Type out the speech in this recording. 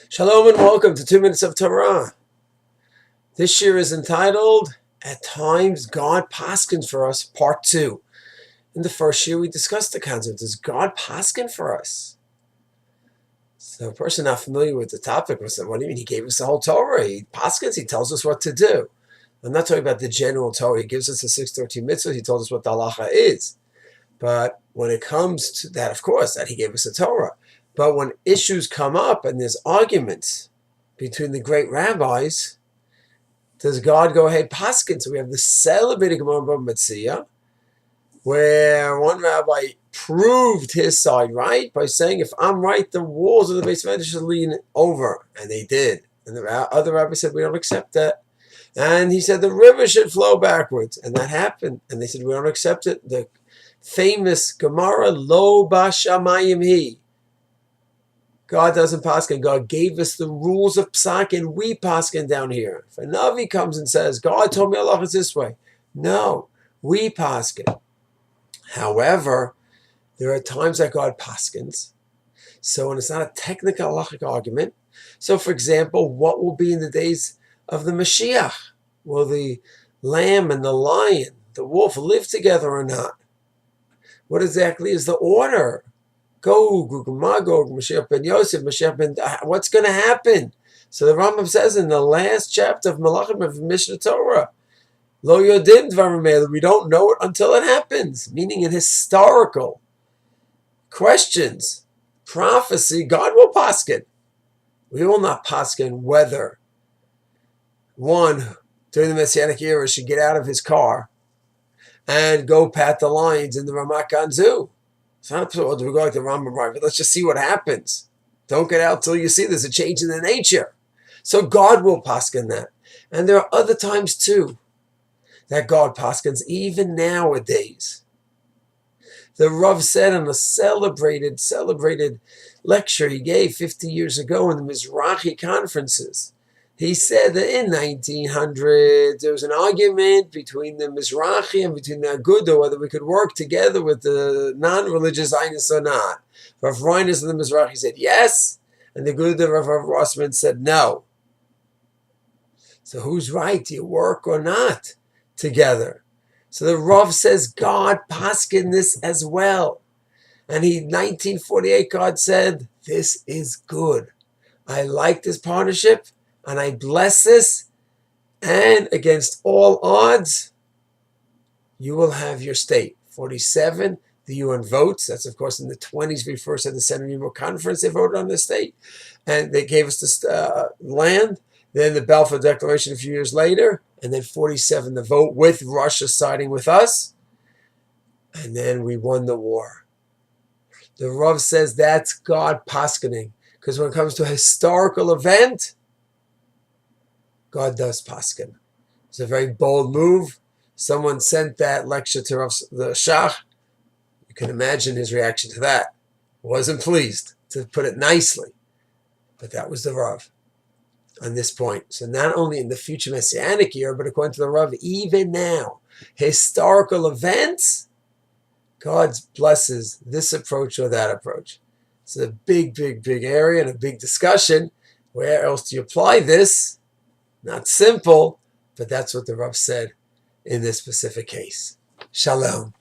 Shalom and welcome to 2 Minutes of Torah. This year is entitled, At Times God Paskined for Us, Part 2. In the first year we discussed the concept, does God paskin for us? So a person not familiar with the topic was like, what do you mean? He gave us the whole Torah. He paskins, he tells us what to do. I'm not talking about the general Torah. He gives us the 613 mitzvahs, he told us what the halacha is. But when it comes to that, of course, that he gave us the Torah. But when issues come up and there's arguments between the great rabbis, does God go ahead paskin? So we have the celebrated Gemara Bava Metzia, where one rabbi proved his side right by saying, if I'm right, the walls of the Beis Medrash should lean over. And they did. And the other rabbi said, we don't accept that. And he said, the river should flow backwards. And that happened. And they said, we don't accept it. The famous Gemara, Lo Bashamayim Hi. God doesn't paskin. God gave us the rules of psak, and we paskin down here. If a Navi comes and says, God told me Allah is this way. No, we paskin. However, there are times that God paskins. So when it's not a technical halachic argument. So for example, what will be in the days of the Mashiach? Will the lamb and the lion, the wolf live together or not? What exactly is the order? Gog, Magog, Mashiach ben Yosef, Mashiach ben... What's going to happen? So the Rambam says in the last chapter of Malachim of Mishnah Torah, Lo yodim dvarim elu, we don't know it until it happens. Meaning in historical questions, prophecy, God will paskin. We will not paskin whether one during the Messianic era should get out of his car and go pat the lions in the Ramat Gan Zoo. It's not so do we go like the Rambam right, but let's just see what happens. Don't get out till you see there's a change in the nature. So God will paskin that. And there are other times too that God paskins, even nowadays. The Rav said in a celebrated lecture he gave 50 years ago in the Mizrahi conferences. He said that in 1900 there was an argument between the Mizrahi and between the Aguda whether we could work together with the non-religious Zionist or not. Rav Reines of the Mizrahi said yes, and the Aguda Rav Rossman said no. So who's right? Do you work or not together? So the Rav says God paskin this as well. And in 1948 God said, this is good. I like this partnership. And I bless this, and against all odds, you will have your state. 47, the UN votes. That's, of course, in the 20s. We first had the Senate Union Conference. They voted on the state, and they gave us this land. Then the Balfour Declaration a few years later, and then 47, the vote with Russia siding with us, and then we won the war. The Rav says that's God paskining, because when it comes to a historical event, God does paskin. It's a very bold move. Someone sent that lecture to the Shach. You can imagine his reaction to that. Wasn't pleased, to put it nicely. But that was the Rav on this point. So not only in the future Messianic year, but according to the Rav, even now, historical events, God blesses this approach or that approach. It's a big area and a big discussion. Where else do you apply this? Not simple, but that's what the Rav said in this specific case. Shalom.